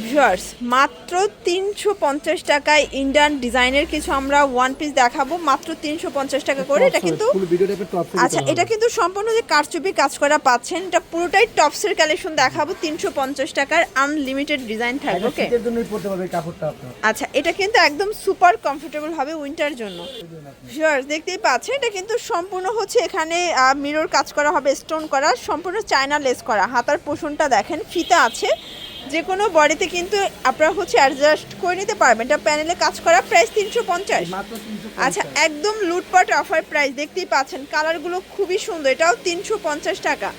Viewers মাত্র 350 টাকায় Indian ডিজাইনের কিছু আমরা ওয়ান পিস দেখাবো মাত্র 350 টাকা করে। এটা কিন্তু আচ্ছা, এটা কিন্তু সম্পূর্ণ যে কারচুপি কাজ করা পাচ্ছেন, এটা পুরোটাই টপসের কালেকশন দেখাবো 350 টাকার, আনলিমিটেড ডিজাইন থাকবে। ওকে, শীতের জন্যই পড়তে পারবে কাপড়টা আপনার। আচ্ছা, এটা কিন্তু একদম সুপার কমফোর্টেবল হবে উইন্টার জন্য। ভিউয়ার্স দেখতেই পাচ্ছেন, এটা কিন্তু সম্পূর্ণ হচ্ছে এখানে মিরর কাজ করা হবে, স্টোন করা, সম্পূর্ণ চায়না লেস করা। হাতার পোষণটা দেখেন, ফিতা আছে, যে কোনো বডিতে কিন্তু আপনারা হচ্ছে অ্যাডজাস্ট করে নিতে পারবেন। এটা প্যানেলে কাজ করা, প্রাইস 350। আচ্ছা, একদম লুটপাট অফার প্রাইস, দেখতেই পাচ্ছেন কালারগুলো খুবই সুন্দর। এটাও 350 টাকা,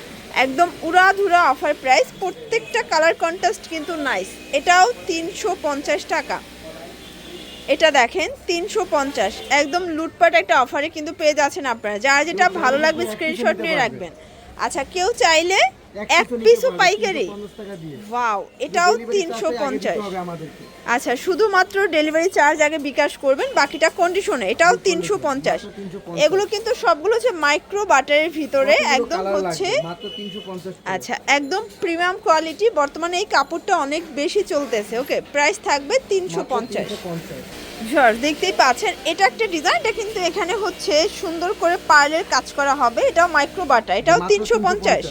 একদম উড়াধুরা অফার প্রাইস। প্রত্যেকটা কালার কন্ট্রাস্ট কিন্তু নাইস। এটাও 350 টাকা। এটা দেখেন 350, একদম লুটপাট একটা অফারে কিন্তু পেয়ে যাচ্ছেন আপনারা। যার যেটা ভালো লাগবে স্ক্রিনশট নিয়ে রাখবেন। আচ্ছা, কেউ চাইলে এক পিসও পাইকারি, ওয়াও, এটাও 350। আচ্ছা, শুধুমাত্র ডেলিভারি চার্জ আগে বিকাশ করবেন, বাকিটা কন্ডিশনে। এটাও 350। এগুলো কিন্তু সবগুলো হচ্ছে মাইক্রো বাটারের ভিতরে, একদম হচ্ছে আচ্ছা একদম প্রিমিয়াম কোয়ালিটি। বর্তমানে এই কাপড়টা অনেক বেশি চলতেছে। ওকে, প্রাইস থাকবে 350। দেখতেই পাচ্ছেন, এটা একটা ডিজাইন, এটা কিন্তু এখানে হচ্ছে সুন্দর করে পার্লের কাজ করা হবে। এটাও মাইক্রো বাটার, এটাও 350।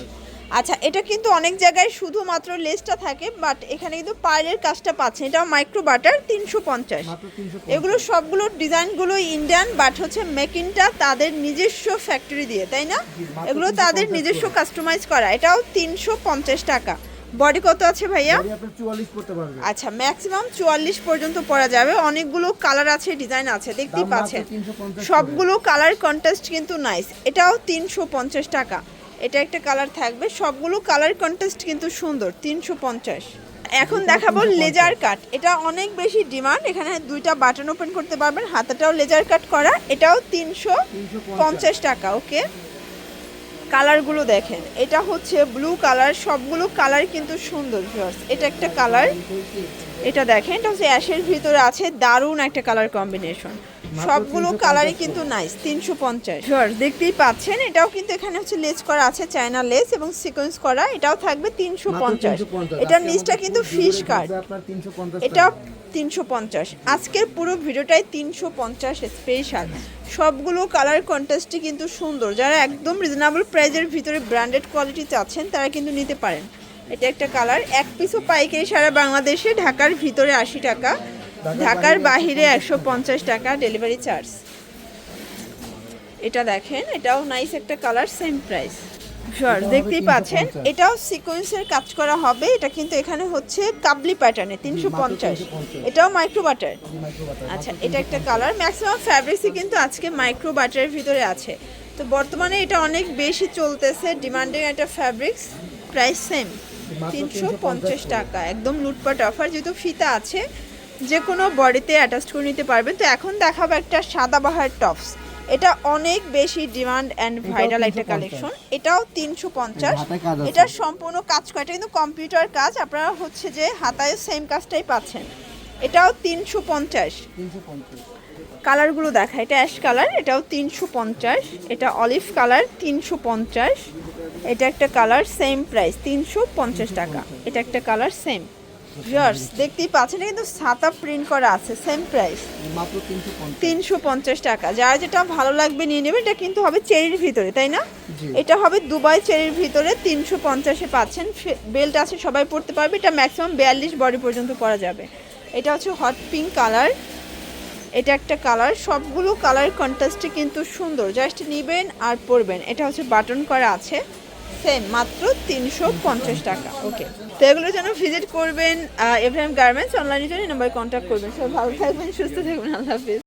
আচ্ছা, এটা কিন্তু অনেক জায়গায় শুধুমাত্র লেসটা থাকে, বাট এখানে কিন্তু পার্লের কাজটা পাচ্ছেন। এটাও মাইক্রো বাটার, 350। এগুলো সবগুলো ডিজাইনগুলো ইন্ডিয়ান, বাট হচ্ছে মেকিংটা তাদের নিজস্ব ফ্যাক্টরি দিয়ে, তাই না? এগুলো তাদের নিজস্ব কাস্টমাইজ করা। এটাও 350 টাকা। বডি কত আছে ভাইয়া? আচ্ছা, ম্যাক্সিমাম 44 পর্যন্ত পরা যাবে। অনেকগুলো কালার আছে, ডিজাইন আছে, দেখতেই পাচ্ছেন সবগুলো কালার কন্ট্রাস্ট কিন্তু নাইস। এটাও 350 টাকা। এটা একটা কালার থাকবে, সবগুলো কালার কন্ট্রাস্ট কিন্তু সুন্দর, 350। এখন দেখাবো লেজার কাট। এটা অনেক বেশি ডিমান্ড। এখানে দুইটা বাটন ওপেন করতে পারবেন, হাতাটাও লেজার কাট করা। এটাও 350 টাকা। ওকে, কালারগুলো দেখেন, এটা হচ্ছে ব্লু কালার, সবগুলো কালার কিন্তু সুন্দর। এটা একটা কালার, এটা দেখেন, এটা হচ্ছে অ্যাশের ভিতরে আছে, দারুণ একটা কালার কম্বিনেশন। সবগুলো কালারই কিন্তু নাইস, 350। দেখতেই পাচ্ছেন, এটাও কিন্তু এখানে হচ্ছে লেস করা আছে, চায়না লেস এবং সিকোয়েন্স করা। এটাও থাকবে 350। এটার নিচটা কিন্তু ফিশ কাট, এটাও 350। আজকের পুরো ভিডিওটাই 350 স্পেশাল। সবগুলো কালার কন্ট্রাস্টই কিন্তু সুন্দর। যারা একদম রিজনেবল প্রাইজের ভিতরে ব্র্যান্ডেড কোয়ালিটি চাচ্ছেন তারা কিন্তু নিতে পারেন। এটা একটা কালার, এক পিসও পাইকারি সারা বাংলাদেশে, ঢাকার ভিতরে 80 টাকা, ঢাকার বাহিরে 150 টাকা ডেলিভারি চার্জ। এটা দেখেন, এটাও নাইস একটা কালার, সেম প্রাইস। দেখতেই পাচ্ছেন, এটাও সিকোয়েন্সের কাজ করা হবে। এটা কিন্তু এখানে হচ্ছে কাবলি প্যাটার্নে, 350। এটাও মাইক্রো বাটার। আচ্ছা, এটা একটা কালার। ম্যাক্সিমাম ফ্যাব্রিক্সই কিন্তু আজকে মাইক্রো বাটারের ভিতরে আছে। তো বর্তমানে এটা অনেক বেশি চলতেছে, ডিমান্ডিং একটা ফ্যাব্রিক্স। প্রাইস সেম, 350 টাকা, একদম লুটপাট অফার। যেহেতু ফিতা আছে, যে কোনো বডিতে অ্যাটাচ করে নিতে পারবেন। তো এখন দেখাবো একটা সাদাবাহার টপস। এটা অনেক বেশি ডিমান্ড অ্যান্ড ভাইরাল একটা কালেকশন। এটাও 350। এটা সম্পূর্ণ কাজ করা, এটা কিন্তু কম্পিউটার কাজ। আপনারা হচ্ছে যে হাতায় সেম কাজটাই পাচ্ছেন। এটাও 350। কালারগুলো দেখা, এটা অ্যাশ কালার, এটাও 350। এটা অলিভ কালার, 350। এটা একটা কালার, সেম প্রাইস, 350 টাকা। এটা একটা কালার, সেম। দেখতেই পাচ্ছেন, কিন্তু ছাতা প্রিন্ট করা আছে, সেম প্রাইস, মাত্র 350 টাকা। যার যেটা ভালো লাগবে নিয়ে নেবে। এটা কিন্তু হবে চেরির ভিতরে, তাই না? এটা হবে দুবাই চেরির ভিতরে, 350-এ পাচ্ছেন। বেল্ট আছে, সবাই পরতে পারবে। এটা ম্যাক্সিমাম 42 বডি পর্যন্ত পরা যাবে। এটা হচ্ছে হট পিঙ্ক কালার, এটা একটা কালার। সবগুলো কালার কন্ট্রাস্টে কিন্তু সুন্দর, জাস্ট নেবেন আর পরবেন। এটা হচ্ছে বাটন করা আছে, সেম, মাত্র 350 টাকা। ওকে, তো এগুলোর জন্য ভিজিট করবেন এভরিম গার্মেন্টস, অনলাইনের জন্য নাম্বারে কন্ট্যাক্ট করবেন। সবাই ভালো থাকবেন, সুস্থ থাকবেন, আল্লাহ হাফিজ।